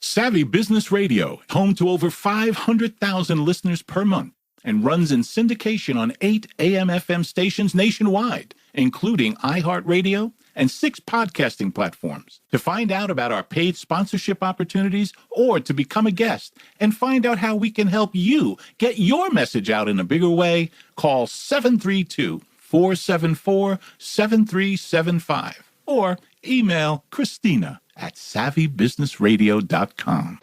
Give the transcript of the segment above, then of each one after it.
Savvy Business Radio, home to over 500,000 listeners per month, and runs in syndication on 8 AM/FM stations nationwide, including iHeartRadio and 6 podcasting platforms. To find out about our paid sponsorship opportunities or to become a guest and find out how we can help you get your message out in a bigger way, call 732-474-7375 or email Christina at savvybusinessradio.com.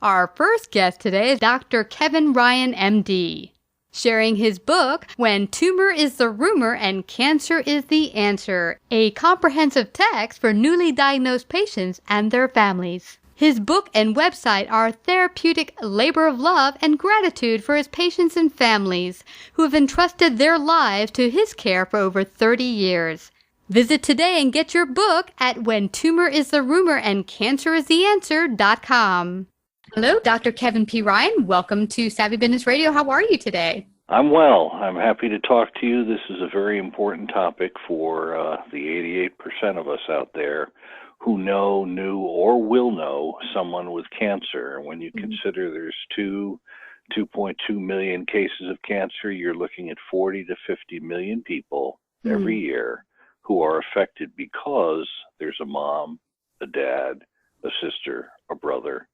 Our first guest today is Dr. Kevin Ryan, MD, sharing his book, When Tumor is the Rumor and Cancer is the Answer, a comprehensive text for newly diagnosed patients and their families. His book and website are a therapeutic labor of love and gratitude for his patients and families who have entrusted their lives to his care for over 30 years. Visit today and get your book at When Tumor is the Rumor and Cancer is the Answer.com. Hello, Dr. Kevin P. Ryan. Welcome to Savvy Business Radio. How are you today? I'm well. I'm happy to talk to you. This is a very important topic for the 88% of us out there who know, knew, or will know someone with cancer. And when you consider there's 2.2 million cases of cancer, you're looking at 40 to 50 million people every year who are affected because there's a mom, a dad, a sister, a brother,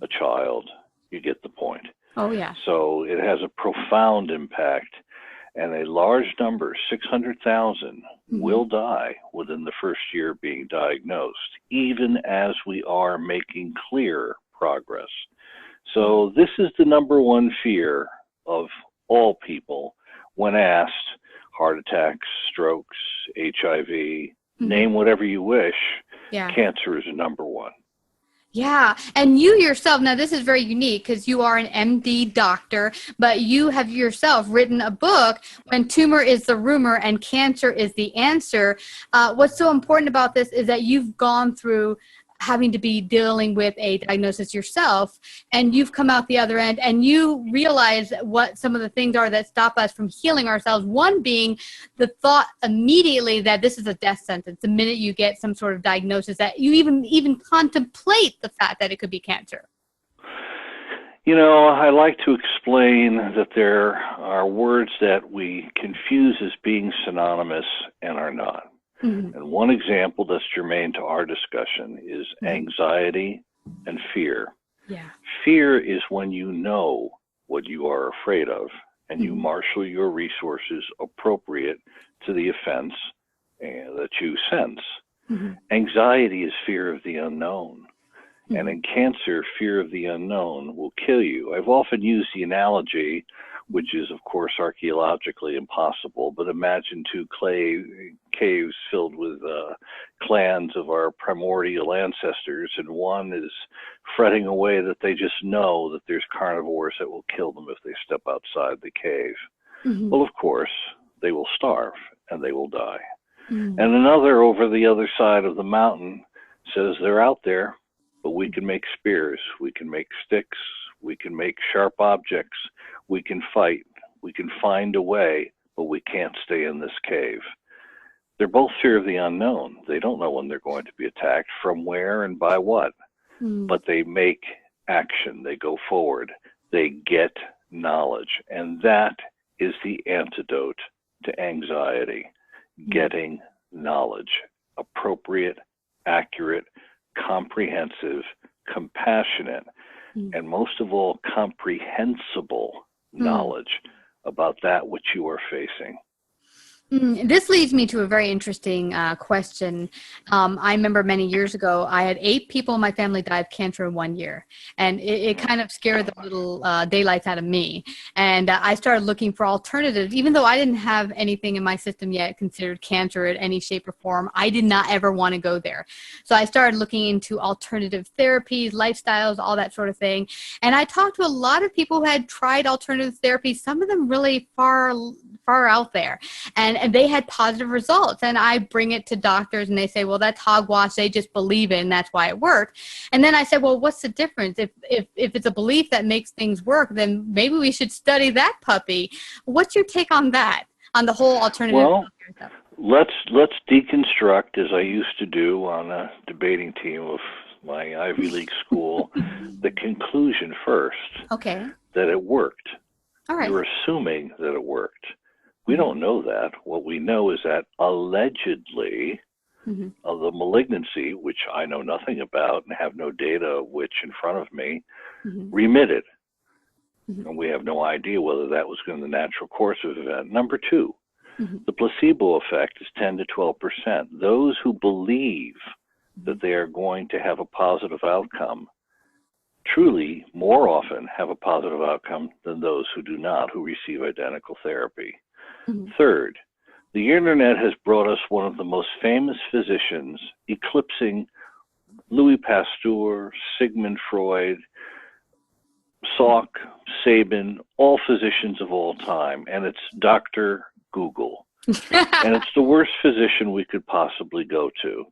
a child. You get the point. Oh, yeah. So it has a profound impact, and a large number, 600,000, will die within the first year being diagnosed, even as we are making clear progress. So this is the number one fear of all people when asked: heart attacks, strokes, HIV, name whatever you wish, cancer is number one. Yeah, and you yourself, now this is very unique because you are an MD doctor, but you have yourself written a book, When Tumor is the Rumor and Cancer is the Answer. What's so important about this is that you've gone through having to be dealing with a diagnosis yourself, and you've come out the other end and you realize what some of the things are that stop us from healing ourselves. One being the thought immediately that this is a death sentence the minute you get some sort of diagnosis, that you even contemplate the fact that it could be cancer. You know, I like to explain that there are words that we confuse as being synonymous and are not. And one example that's germane to our discussion is anxiety and fear. Yeah. Fear is when you know what you are afraid of and you marshal your resources appropriate to the offense that you sense. Anxiety is fear of the unknown. And in cancer, fear of the unknown will kill you. I've often used the analogy, which is, of course, archaeologically impossible, but imagine 2 clay caves filled with clans of our primordial ancestors, and one is fretting away that they just know that there's carnivores that will kill them if they step outside the cave. Well, of course, they will starve and they will die. And another over the other side of the mountain says they're out there, but we can make spears, we can make sticks, we can make sharp objects, we can fight, we can find a way, but we can't stay in this cave. They're both fear of the unknown. They don't know when they're going to be attacked, from where and by what, but they make action, they go forward, they get knowledge, and that is the antidote to anxiety, getting knowledge, appropriate, accurate, comprehensive, compassionate, and most of all, comprehensible knowledge about that which you are facing. This leads me to a very interesting question. I remember many years ago, I had 8 people in my family die of cancer in 1 year. And it kind of scared the little daylights out of me. And I started looking for alternatives. Even though I didn't have anything in my system yet considered cancer in any shape or form, I did not ever want to go there. So I started looking into alternative therapies, lifestyles, all that sort of thing. And I talked to a lot of people who had tried alternative therapies, some of them really far out there. And they had positive results. And I bring it to doctors and they say, well, that's hogwash. They just believe it and that's why it worked. And then I said, well, what's the difference? If it's a belief that makes things work, then maybe we should study that puppy. What's your take on that, on the whole alternative healthcare stuff? Let's deconstruct, as I used to do on a debating team of my Ivy League school, the conclusion first. Okay. That it worked. All right. You're assuming that it worked. We don't know that. What we know is that allegedly of the malignancy, which I know nothing about and have no data which in front of me, remitted. And we have no idea whether that was going to the natural course of event. Number two, the placebo effect is 10 to 12%. Those who believe that they are going to have a positive outcome truly more often have a positive outcome than those who do not, who receive identical therapy. Third, the internet has brought us one of the most famous physicians, eclipsing Louis Pasteur, Sigmund Freud, Salk, Sabin, all physicians of all time, and it's Dr. Google. And it's the worst physician we could possibly go to.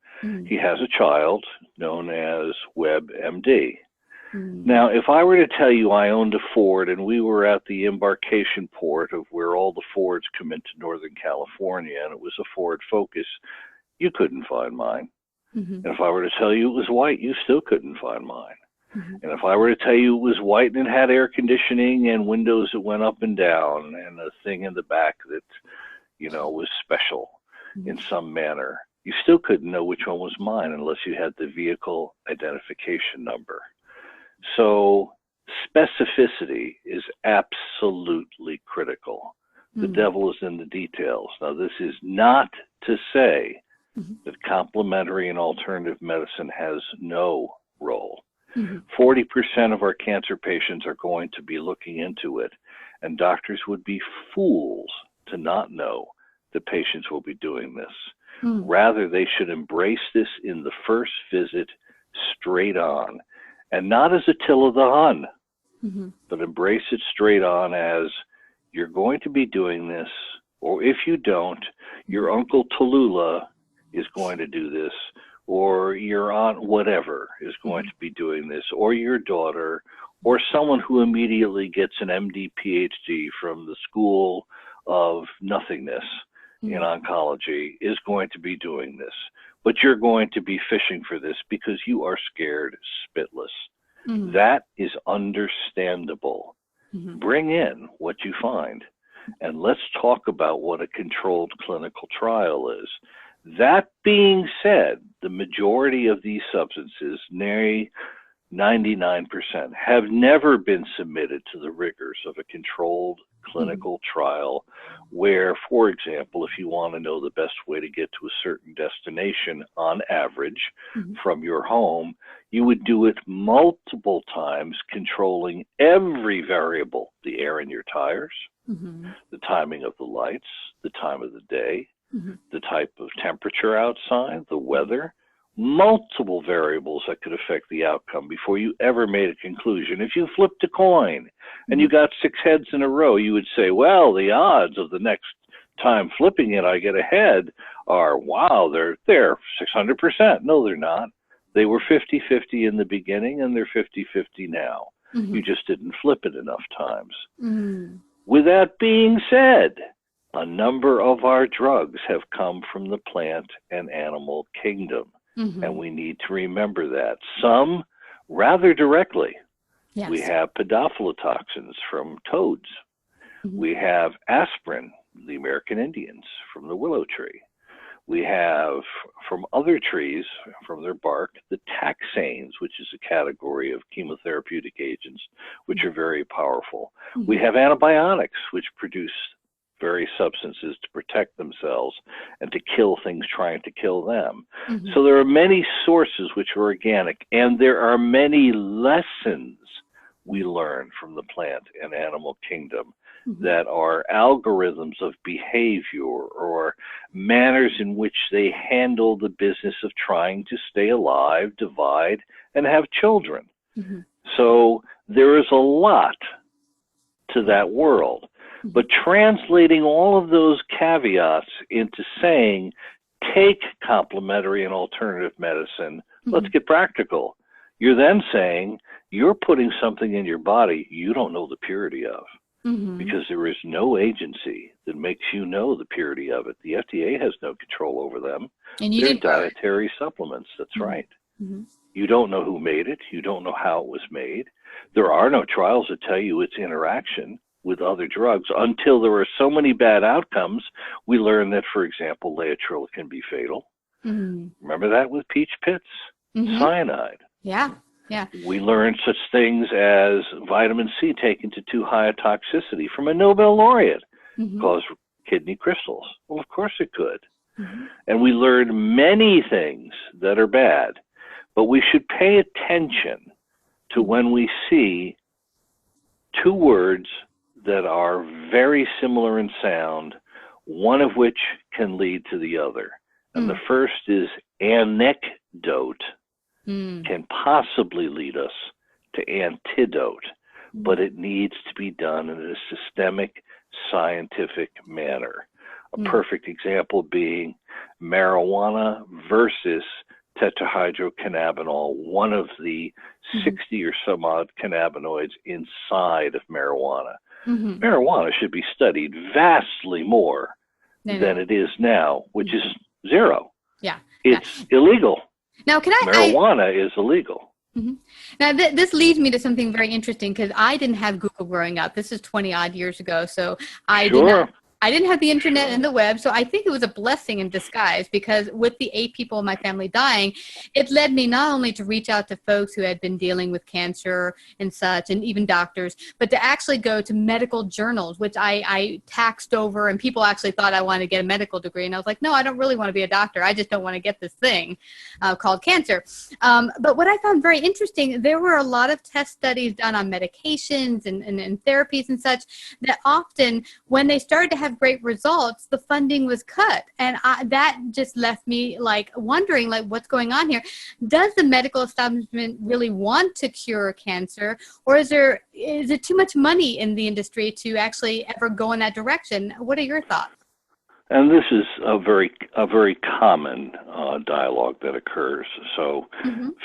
He has a child known as WebMD. Now, if I were to tell you I owned a Ford and we were at the embarkation port of where all the Fords come into Northern California and it was a Ford Focus, you couldn't find mine. And if I were to tell you it was white, you still couldn't find mine. And if I were to tell you it was white and it had air conditioning and windows that went up and down and a thing in the back that, you know, was special in some manner, you still couldn't know which one was mine unless you had the vehicle identification number. So specificity is absolutely critical. The devil is in the details. Now, this is not to say that complementary and alternative medicine has no role. 40% of our cancer patients are going to be looking into it, and doctors would be fools to not know that patients will be doing this. Rather, they should embrace this in the first visit straight on, and not as Attila the Hun, but embrace it straight on as you're going to be doing this, or if you don't, your Uncle Tallulah is going to do this, or your aunt whatever is going to be doing this, or your daughter, or someone who immediately gets an MD, PhD from the School of Nothingness in oncology is going to be doing this. But you're going to be fishing for this because you are scared spitless. That is understandable. Bring in what you find, and let's talk about what a controlled clinical trial is. That being said, the majority of these substances, nearly 99%, have never been submitted to the rigors of a controlled clinical trial where, for example, if you want to know the best way to get to a certain destination on average from your home, you would do it multiple times, controlling every variable: the air in your tires, the timing of the lights, the time of the day, the type of temperature outside, the weather, multiple variables that could affect the outcome before you ever made a conclusion. If you flipped a coin and you got 6 heads in a row, you would say, well, the odds of the next time flipping it I get a head are, wow, they're 600%. No, they're not. They were 50-50 in the beginning, and they're 50-50 now. You just didn't flip it enough times. With that being said, a number of our drugs have come from the plant and animal kingdom. And we need to remember that. Some rather directly. Yes. We have podophyllatoxins from toads. We have aspirin, the American Indians, from the willow tree. We have from other trees, from their bark, the taxanes, which is a category of chemotherapeutic agents, which are very powerful. We have antibiotics, which produce various substances to protect themselves and to kill things trying to kill them. So there are many sources which are organic, and there are many lessons we learn from the plant and animal kingdom that are algorithms of behavior or manners in which they handle the business of trying to stay alive, divide, and have children. So there is a lot to that world. But translating all of those caveats into saying, take complementary and alternative medicine, let's get practical. You're then saying, you're putting something in your body you don't know the purity of, because there is no agency that makes you know the purity of it. The FDA has no control over them. And you They're didn't dietary supplements. That's right. You don't know who made it. You don't know how it was made. There are no trials that tell you its interaction with other drugs until there are so many bad outcomes. We learn that, for example, Laetrile can be fatal. Remember that with peach pits? Cyanide. Yeah. Yeah. We learned such things as vitamin C taken to too high a toxicity from a Nobel laureate cause kidney crystals. Well, of course it could. And we learned many things that are bad, but we should pay attention to when we see two words that are very similar in sound, one of which can lead to the other. And the first is anecdote, can possibly lead us to antidote, but it needs to be done in a systemic, scientific manner. A perfect example being marijuana versus tetrahydrocannabinol, one of the 60 or some odd cannabinoids inside of marijuana. Marijuana should be studied vastly more than it is now, which is zero. Yeah. It's illegal. Now, marijuana is illegal. Now, this leads me to something very interesting, because I didn't have Google growing up. This is 20 odd years ago. So I didn't have the internet and the web, so I think it was a blessing in disguise, because with the 8 people in my family dying, it led me not only to reach out to folks who had been dealing with cancer and such, and even doctors, but to actually go to medical journals, which I taxed over, and people actually thought I wanted to get a medical degree. And I was like, no, I don't really want to be a doctor. I just don't want to get this thing called cancer. But what I found very interesting, there were a lot of test studies done on medications and therapies and such, that often when they started to have great results, the funding was cut. And that just left me like wondering, like, what's going on here? Does the medical establishment really want to cure cancer, or is there too much money in the industry to actually ever go in that direction? What are your thoughts? And this is a very common dialogue that occurs. So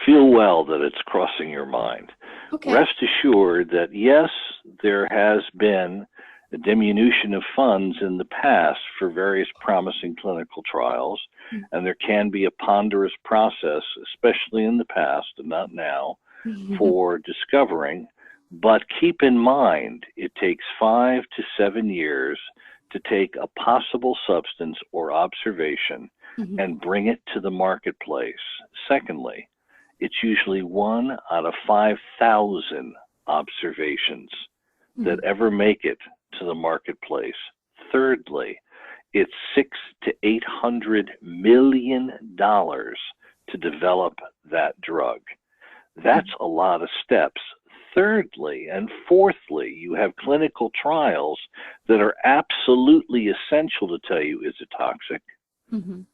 feel well that it's crossing your mind. Okay. Rest assured that yes, there has been a diminution of funds in the past for various promising clinical trials, and there can be a ponderous process, especially in the past and not now, for discovering. But keep in mind, it takes 5 to 7 years to take a possible substance or observation and bring it to the marketplace. Secondly, it's usually 1 out of 5,000 observations that ever make it to the marketplace. Thirdly, it's $600 to $800 million to develop that drug. That's a lot of steps. Thirdly and fourthly, you have clinical trials that are absolutely essential to tell you, is it toxic?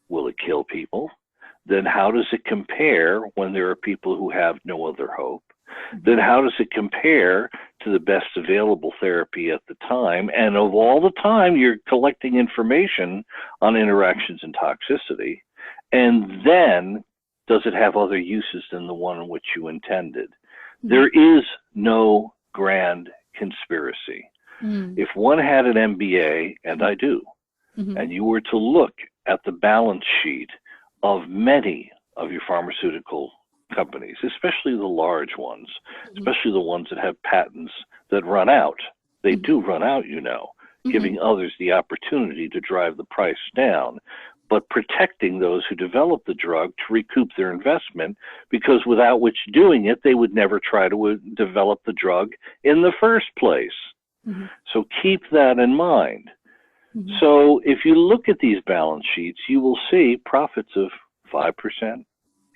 Will it kill people? Then how does it compare when there are people who have no other hope? Then how does it compare to the best available therapy at the time? And of all the time, you're collecting information on interactions and toxicity. And then, does it have other uses than the one in which you intended? There is no grand conspiracy. If one had an MBA, and I do, and you were to look at the balance sheet of many of your pharmaceutical companies, especially the large ones, especially the ones that have patents that run out. They do run out, giving others the opportunity to drive the price down, but protecting those who develop the drug to recoup their investment, because without which doing it, they would never try to develop the drug in the first place. So keep that in mind. So if you look at these balance sheets, you will see profits of 5%,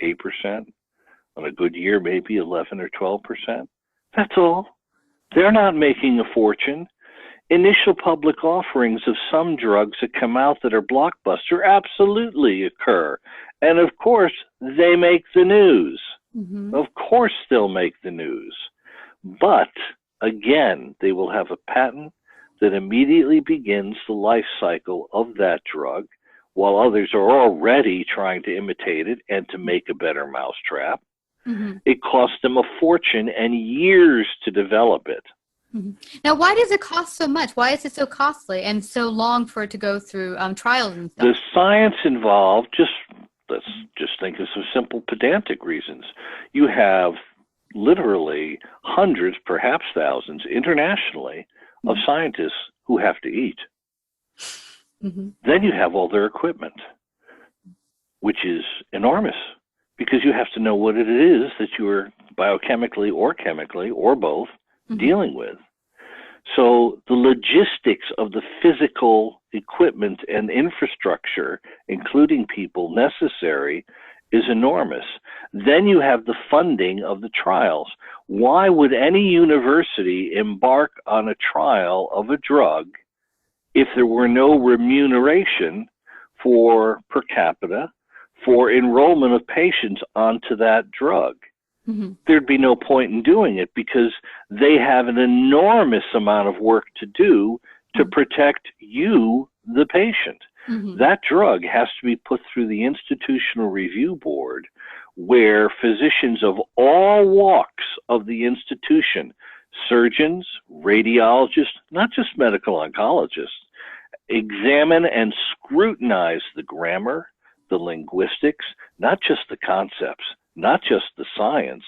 8%, on a good year, maybe 11 or 12%. That's all. They're not making a fortune. Initial public offerings of some drugs that come out that are blockbuster absolutely occur. And of course, they make the news. Of course, they'll make the news. But again, they will have a patent that immediately begins the life cycle of that drug, while others are already trying to imitate it and to make a better mousetrap. It costs them a fortune and years to develop it. Now, why does it cost so much? Why is it so costly and so long for it to go through trials and stuff? The science involved, just Let's just think of some simple pedantic reasons. You have literally hundreds, perhaps thousands, internationally, of scientists who have to eat. Then you have all their equipment, which is enormous, because you have to know what it is that you're biochemically or chemically or both dealing with. So the logistics of the physical equipment and infrastructure, including people necessary, is enormous. Then you have the funding of the trials. Why would any university embark on a trial of a drug if there were no remuneration for per capita for enrollment of patients onto that drug? There'd be no point in doing it, because they have an enormous amount of work to do to protect you, the patient. That drug has to be put through the institutional review board, where physicians of all walks of the institution, surgeons, radiologists, not just medical oncologists, examine and scrutinize the grammar, the linguistics, not just the concepts, not just the science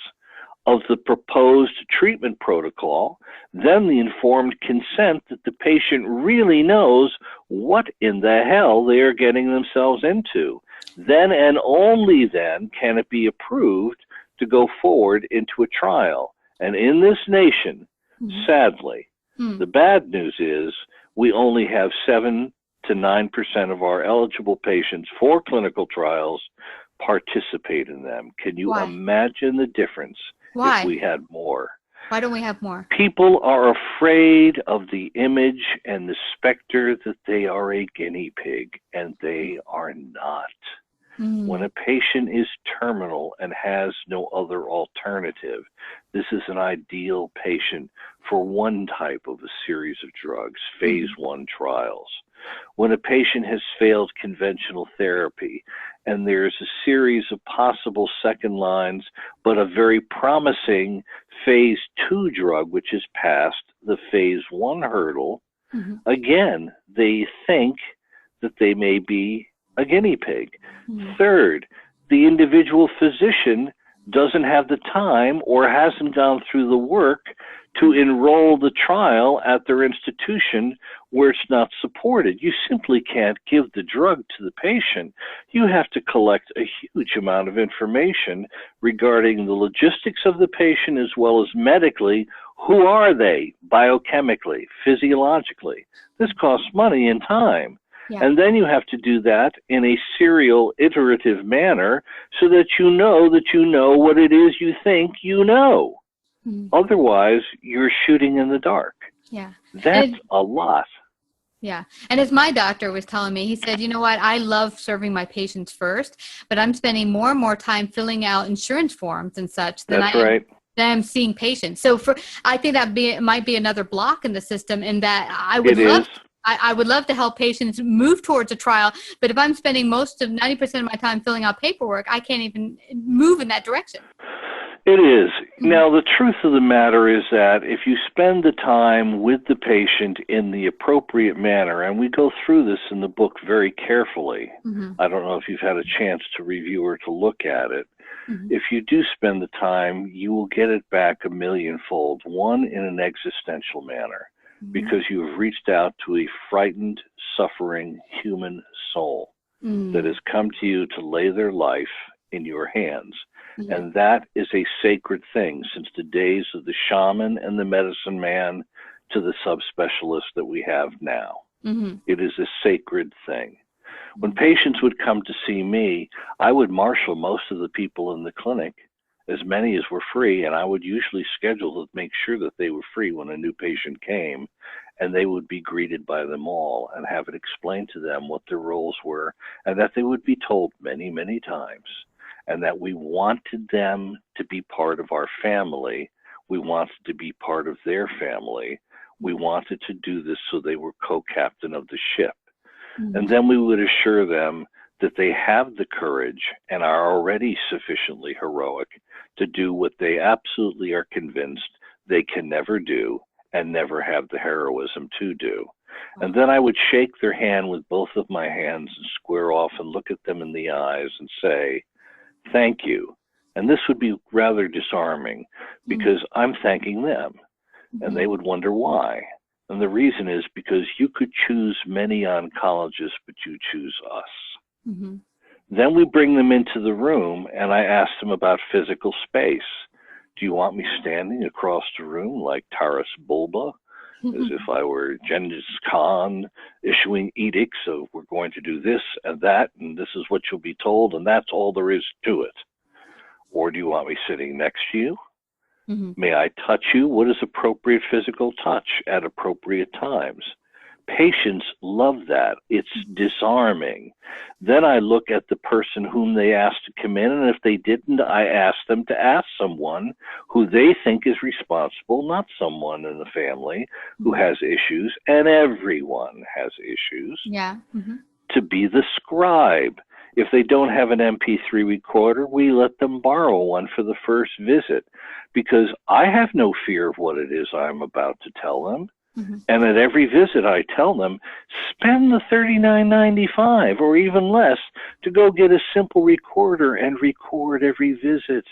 of the proposed treatment protocol, then the informed consent that the patient really knows what in the hell they are getting themselves into. Then and only then can it be approved to go forward into a trial. And in this nation, sadly, the bad news is we only have 7 to 9% of our eligible patients for clinical trials participate in them. Can you imagine the difference if we had more? Why don't we have more? People are afraid of the image and the specter that they are a guinea pig, and they are not. When a patient is terminal and has no other alternative, this is an ideal patient for one type of a series of drugs, phase 1 trials. When a patient has failed conventional therapy and there's a series of possible second lines, but a very promising phase 2 drug which has passed the phase 1 hurdle, again, they think that they may be a guinea pig. Third, the individual physician doesn't have the time or hasn't gone through the work to enroll the trial at their institution where it's not supported. You simply can't give the drug to the patient. You have to collect a huge amount of information regarding the logistics of the patient as well as medically. Who are they biochemically, physiologically? This costs money and time. And then you have to do that in a serial, iterative manner so that you know what it is you think you know. Otherwise, you're shooting in the dark. That's a lot. And as my doctor was telling me, he said, you know what, I love serving my patients first, but I'm spending more and more time filling out insurance forms and such than I'm seeing patients. So I think that might be another block in the system, in that I would love to help patients move towards a trial, but if I'm spending most of 90% of my time filling out paperwork, I can't even move in that direction. It is. Now, the truth of the matter is that if you spend the time with the patient in the appropriate manner, and we go through this in the book very carefully, I don't know if you've had a chance to review or to look at it. If you do spend the time, you will get it back a millionfold, one in an existential manner, because you have reached out to a frightened, suffering human soul that has come to you to lay their life in your hands. And that is a sacred thing since the days of the shaman and the medicine man to the subspecialist that we have now. It is a sacred thing. When patients would come to see me, I would marshal most of the people in the clinic, as many as were free, and I would usually schedule to make sure that they were free when a new patient came, and they would be greeted by them all and have it explained to them what their roles were, and that they would be told many, many times, and that we wanted them to be part of our family. We wanted to be part of their family. We wanted to do this so they were co-captain of the ship. And then we would assure them that they have the courage and are already sufficiently heroic to do what they absolutely are convinced they can never do and never have the heroism to do. And then I would shake their hand with both of my hands and square off and look at them in the eyes and say, thank you. And this would be rather disarming because I'm thanking them. And they would wonder why. And the reason is because you could choose many oncologists, but you choose us. Then we bring them into the room and I ask them about physical space. Do you want me standing across the room like Taras Bulba, as if I were Genghis Khan issuing edicts of we're going to do this and that, and this is what you'll be told, and that's all there is to it? Or do you want me sitting next to you? May I touch you? What is appropriate physical touch at appropriate times? Patients love that. It's disarming. Then I look at the person whom they asked to come in, and if they didn't, I ask them to ask someone who they think is responsible, not someone in the family who has issues, and everyone has issues, to be the scribe. If they don't have an MP3 recorder, we let them borrow one for the first visit, because I have no fear of what it is I'm about to tell them. And at every visit, I tell them, spend the $39.95 or even less to go get a simple recorder and record every visit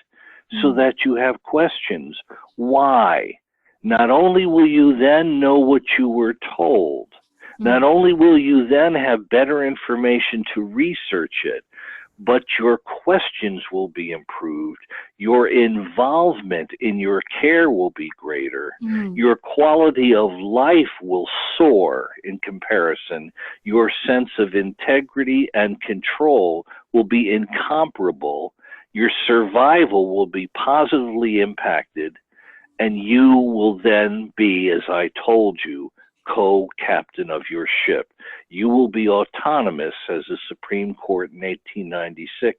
so that you have questions. Why? Not only will you then know what you were told, not only will you then have better information to research it, but your questions will be improved. Your involvement in your care will be greater. Your quality of life will soar in comparison. Your sense of integrity and control will be incomparable. Your survival will be positively impacted, and you will then be, as I told you, co-captain of your ship. You will be autonomous, as the Supreme Court in 1896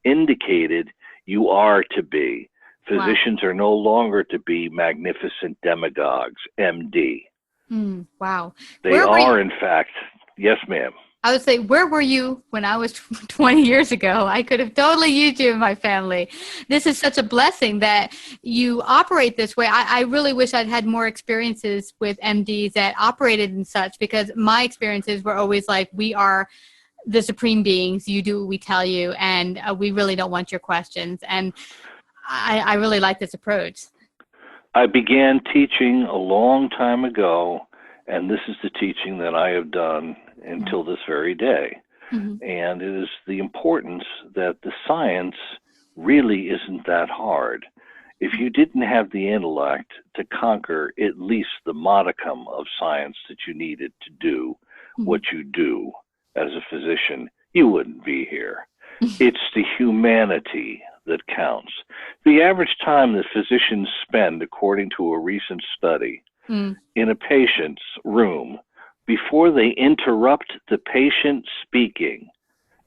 indicated you are to be. Physicians are no longer to be magnificent demagogues, MD. Wow. They are, in fact, yes, ma'am. I would say, where were you when I was 20 years ago? I could have totally used you in my family. This is such a blessing that you operate this way. I really wish I'd had more experiences with MDs that operated in such, because my experiences were always like, we are the supreme beings. You do what we tell you, and we really don't want your questions. And I really like this approach. I began teaching a long time ago, and this is the teaching that I have done until this very day. And it is the importance that the science really isn't that hard. If you didn't have the intellect to conquer at least the modicum of science that you needed to do what you do as a physician, you wouldn't be here. It's the humanity that counts. The average time that physicians spend, according to a recent study, in a patient's room before they interrupt the patient speaking,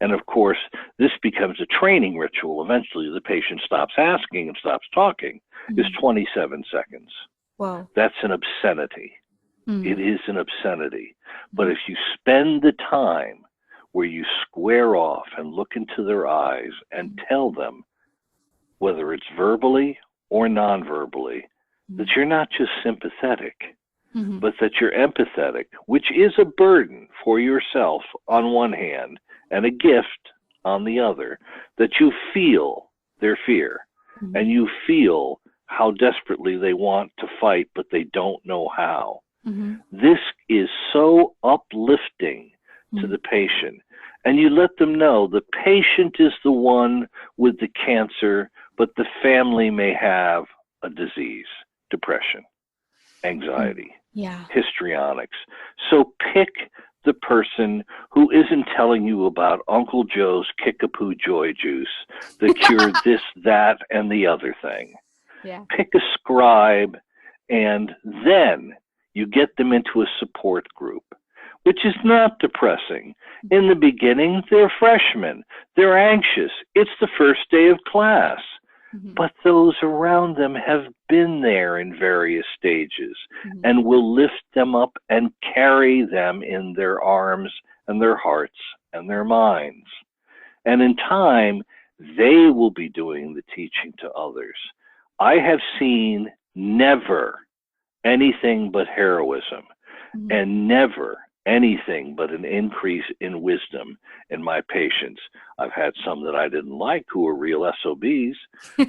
and of course, this becomes a training ritual. Eventually, the patient stops asking and stops talking, is 27 seconds. Wow. That's an obscenity. It is an obscenity. But if you spend the time where you square off and look into their eyes and tell them, whether it's verbally or non-verbally, that you're not just sympathetic, but that you're empathetic, which is a burden for yourself on one hand and a gift on the other, that you feel their fear and you feel how desperately they want to fight, but they don't know how. This is so uplifting to the patient. And you let them know the patient is the one with the cancer, but the family may have a disease, depression, anxiety, histrionics. So pick the person who isn't telling you about Uncle Joe's Kickapoo Joy Juice that cured this, that, and the other thing. Pick a scribe, and then you get them into a support group, which is not depressing. In the beginning, they're freshmen. They're anxious. It's the first day of class. But those around them have been there in various stages and will lift them up and carry them in their arms and their hearts and their minds. And in time, they will be doing the teaching to others. I have seen never anything but heroism. and never anything but an increase in wisdom in my patients. I've had some that I didn't like who were real SOBs,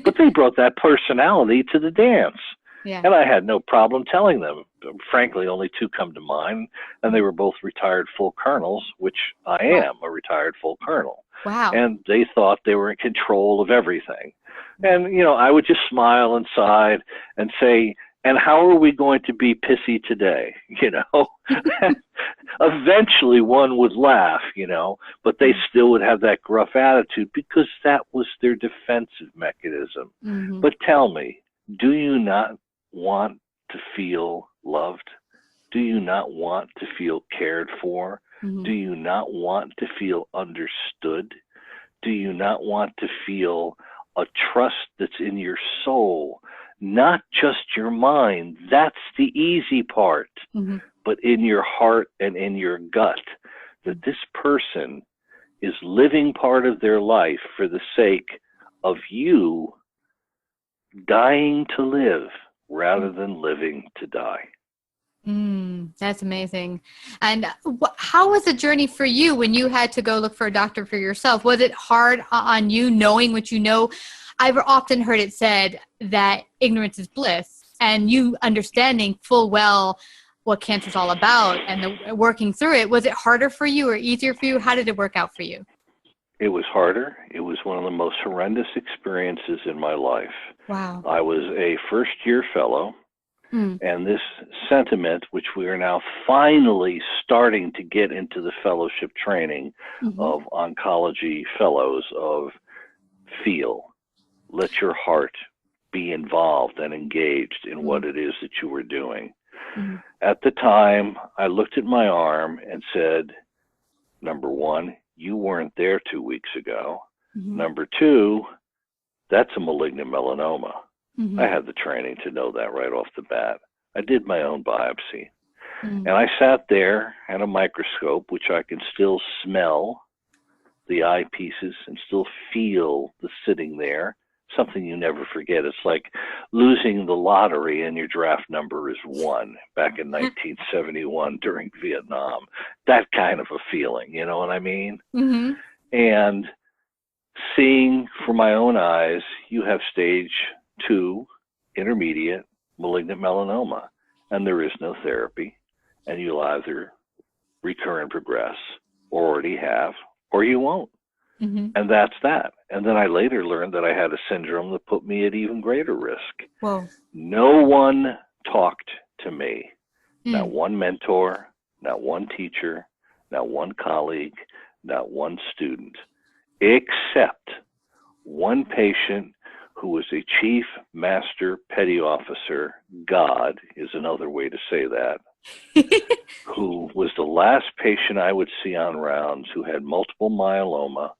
but they brought that personality to the dance. Yeah. And I had no problem telling them. Frankly, only two come to mind, and they were both retired full colonels, which I am a retired full colonel. Wow. And they thought they were in control of everything. And, you know, I would just smile inside and say, and how are we going to be pissy today? You know, eventually one would laugh, you know, but they still would have that gruff attitude because that was their defensive mechanism. But tell me, do you not want to feel loved? Do you not want to feel cared for? Do you not want to feel understood? Do you not want to feel a trust that's in your soul, not just your mind? That's the easy part, but in your heart and in your gut, that this person is living part of their life for the sake of you dying to live rather than living to die. That's amazing. And how was the journey for you when you had to go look for a doctor for yourself? Was it hard on you knowing what you know? I've often heard it said that ignorance is bliss, and you understanding full well what cancer is all about and working through it. Was it harder for you or easier for you? How did it work out for you? It was harder. It was one of the most horrendous experiences in my life. Wow. I was a first-year fellow, and this sentiment, which we are now finally starting to get into the fellowship training of oncology fellows, of feel, let your heart be involved and engaged in what it is that you were doing. At the time, I looked at my arm and said, number one, you weren't there 2 weeks ago. Number two, that's a malignant melanoma. I had the training to know that right off the bat. I did my own biopsy. And I sat there at a microscope, which I can still smell the eyepieces and still feel the sitting there. Something you never forget. It's like losing the lottery and your draft number is 1 back in 1971 during Vietnam. That kind of a feeling, you know what I mean? And seeing for my own eyes, you have stage 2 intermediate malignant melanoma, and there is no therapy, and you'll either recur and progress, or already have, or you won't. And that's that. And then I later learned that I had a syndrome that put me at even greater risk. Whoa. No one talked to me. Not one mentor, not one teacher, not one colleague, not one student, except one patient who was a chief master petty officer, God is another way to say that, who was the last patient I would see on rounds, who had multiple myeloma,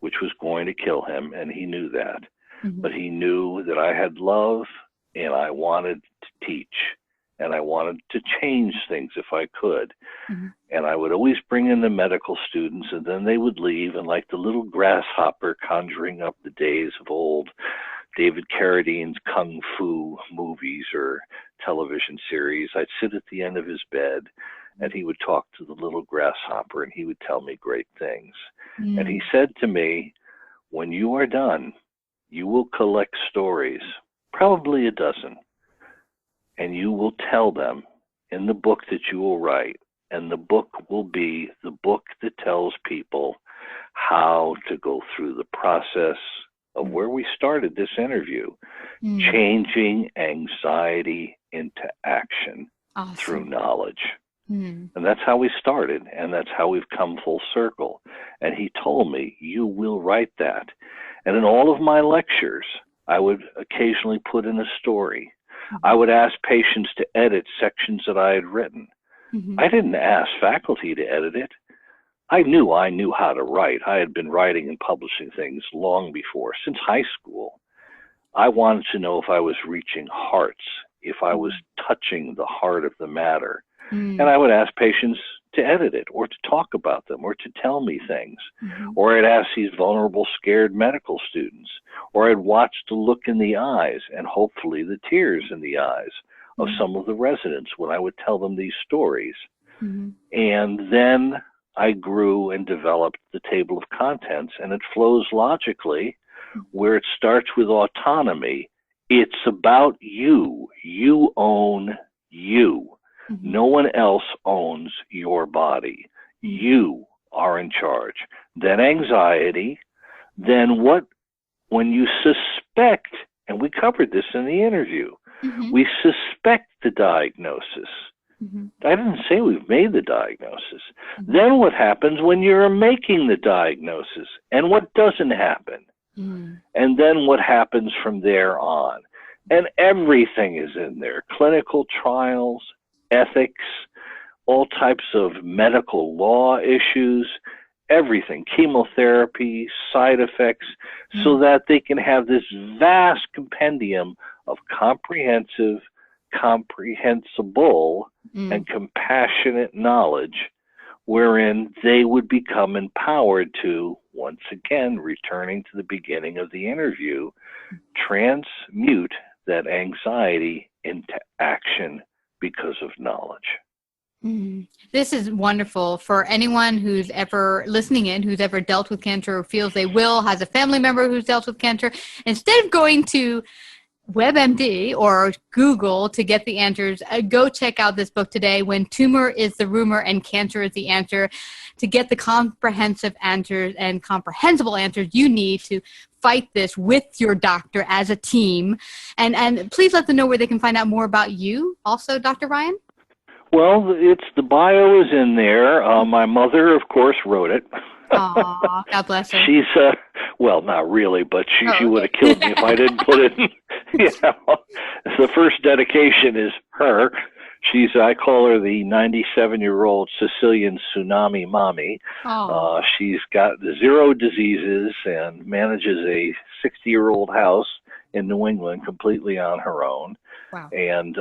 which was going to kill him, and he knew that. But he knew that I had love, and I wanted to teach, and I wanted to change things if I could. And I would always bring in the medical students, and then they would leave, and like the little grasshopper conjuring up the days of old David Carradine's Kung Fu movies or television series, I'd sit at the end of his bed, and he would talk to the little grasshopper, and he would tell me great things. And he said to me, when you are done, you will collect stories, probably a dozen, and you will tell them in the book that you will write. And the book will be the book that tells people how to go through the process of where we started this interview, changing anxiety into action through knowledge. And that's how we started, and that's how we've come full circle. And he told me, you will write that. And in all of my lectures, I would occasionally put in a story. I would ask patients to edit sections that I had written. I didn't ask faculty to edit it. I knew how to write. I had been writing and publishing things long before, since high school. I wanted to know if I was reaching hearts, if I was touching the heart of the matter. And I would ask patients to edit it, or to talk about them, or to tell me things. Or I'd ask these vulnerable, scared medical students, or I'd watch the look in the eyes and hopefully the tears in the eyes of some of the residents when I would tell them these stories. Mm-hmm. And then I grew and developed the table of contents, and it flows logically where it starts with autonomy. It's about you. You own you. Mm-hmm. No one else owns your body. You are in charge. Then anxiety. Then when you suspect, and we covered this in the interview, Mm-hmm. we suspect the diagnosis. Mm-hmm. I didn't say we've made the diagnosis. Mm-hmm. Then what happens when you're making the diagnosis, and what doesn't happen? Mm-hmm. And then what happens from there on? And everything is in there. Clinical trials, ethics, all types of medical law issues, everything, chemotherapy, side effects, so that they can have this vast compendium of comprehensible, and compassionate knowledge, wherein they would become empowered to, once again, returning to the beginning of the interview, transmute that anxiety into action because of knowledge. This is wonderful for anyone who's ever listening in, who's ever dealt with cancer or feels they will, has a family member who's dealt with cancer. Instead of going to WebMD or Google to get the answers, go check out this book today, When Tumor is the Rumor and Cancer is the Answer, to get the comprehensive answers and comprehensible answers you need to fight this with your doctor as a team. And please let them know where they can find out more about you also, Dr. Ryan. Well, the bio is in there. My mother, of course, wrote it. Aw, God bless her. She's, well, not really, but she would have killed me if I didn't put it in. The first dedication is her. I call her the 97-year-old Sicilian tsunami mommy. She's got 0 diseases and manages a 60-year-old house in New England completely on her own. Wow. And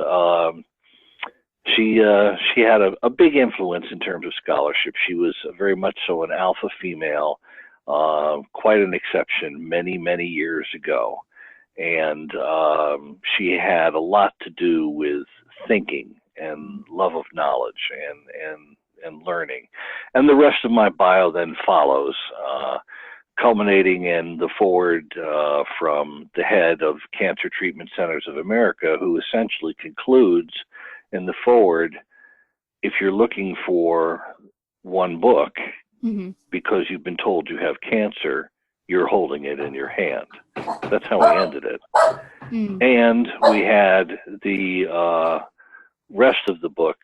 she had a big influence in terms of scholarship. She was very much so an alpha female, quite an exception many, many years ago. And she had a lot to do with thinking and love of knowledge and learning. And the rest of my bio then follows, culminating in the forward from the head of Cancer Treatment Centers of America, who essentially concludes in the forward, if you're looking for one book because you've been told you have cancer, you're holding it in your hand. That's how we ended it. And we had the rest of the book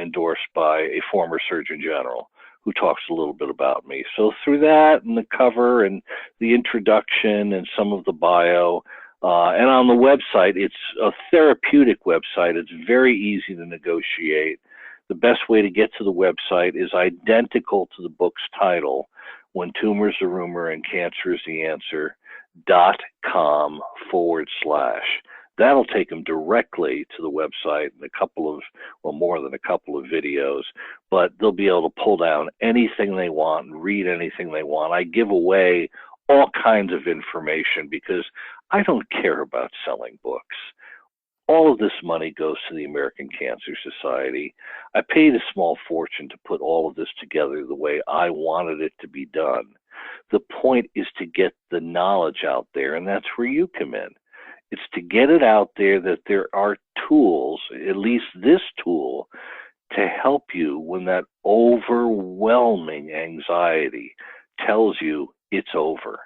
endorsed by a former Surgeon General who talks a little bit about me. So through that and the cover and the introduction and some of the bio, and on the website, it's a therapeutic website. It's very easy to negotiate. The best way to get to the website is identical to the book's title, When Tumor's the Rumor and Cancer is the Answer, .com/. That'll take them directly to the website and more than a couple of videos, but they'll be able to pull down anything they want and read anything they want. I give away all kinds of information because I don't care about selling books. All of this money goes to the American Cancer Society. I paid a small fortune to put all of this together the way I wanted it to be done. The point is to get the knowledge out there, and that's where you come in. It's to get it out there that there are tools, at least this tool, to help you when that overwhelming anxiety tells you it's over.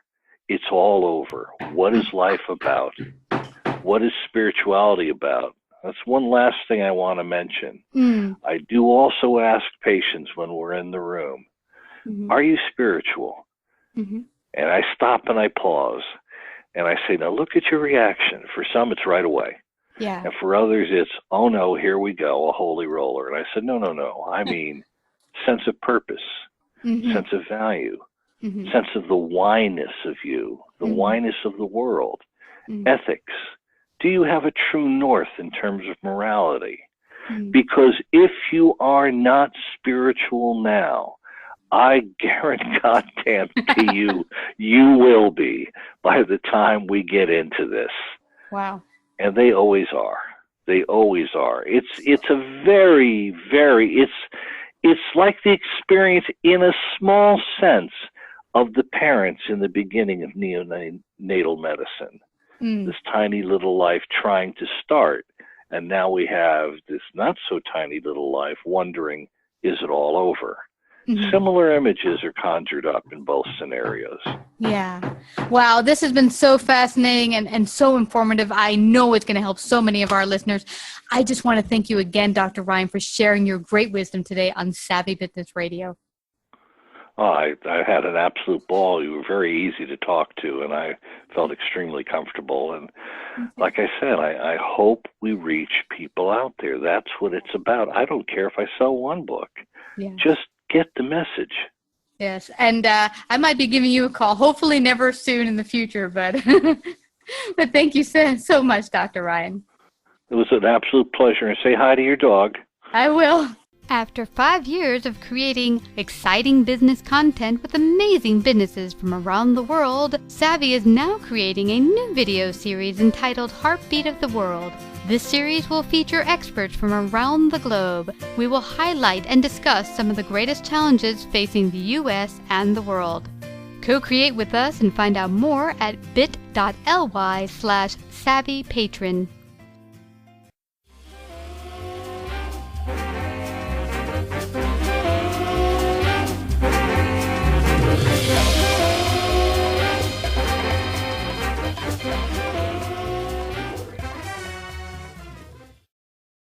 It's all over. What is life about? What is spirituality about? That's one last thing I want to mention. I do also ask patients when we're in the room, are you spiritual? And I stop and I pause and I say, now look at your reaction. For some, it's right away. Yeah. And for others, it's, oh no, here we go, a holy roller. And I said, no. I mean, sense of purpose, sense of value, sense of the whyness of you, the whyness of the world, ethics. Do you have a true north in terms of morality? Because if you are not spiritual now, I guarantee you, you will be by the time we get into this. Wow. And they always are. They always are. It's a very, it's like the experience in a small sense of the parents in the beginning of neonatal medicine. This tiny little life trying to start. And now we have this not so tiny little life wondering, is it all over? Similar images are conjured up in both scenarios. Yeah. Wow, this has been so fascinating and so informative. I know it's going to help so many of our listeners. I just want to thank you again, Dr. Ryan, for sharing your great wisdom today on Savvy Business Radio. Oh, I had an absolute ball. You were very easy to talk to, and I felt extremely comfortable. And like I said, I hope we reach people out there. That's what it's about. I don't care if I sell one book. Yeah. Just get the message. Yes, and I might be giving you a call, hopefully never soon in the future, but but thank you so much, Dr. Ryan. It was an absolute pleasure, and say hi to your dog. I will. After 5 years of creating exciting business content with amazing businesses from around the world, Savvy is now creating a new video series entitled Heartbeat of the World. This series will feature experts from around the globe. We will highlight and discuss some of the greatest challenges facing the U.S. and the world. Co-create with us and find out more at bit.ly/savvypatron.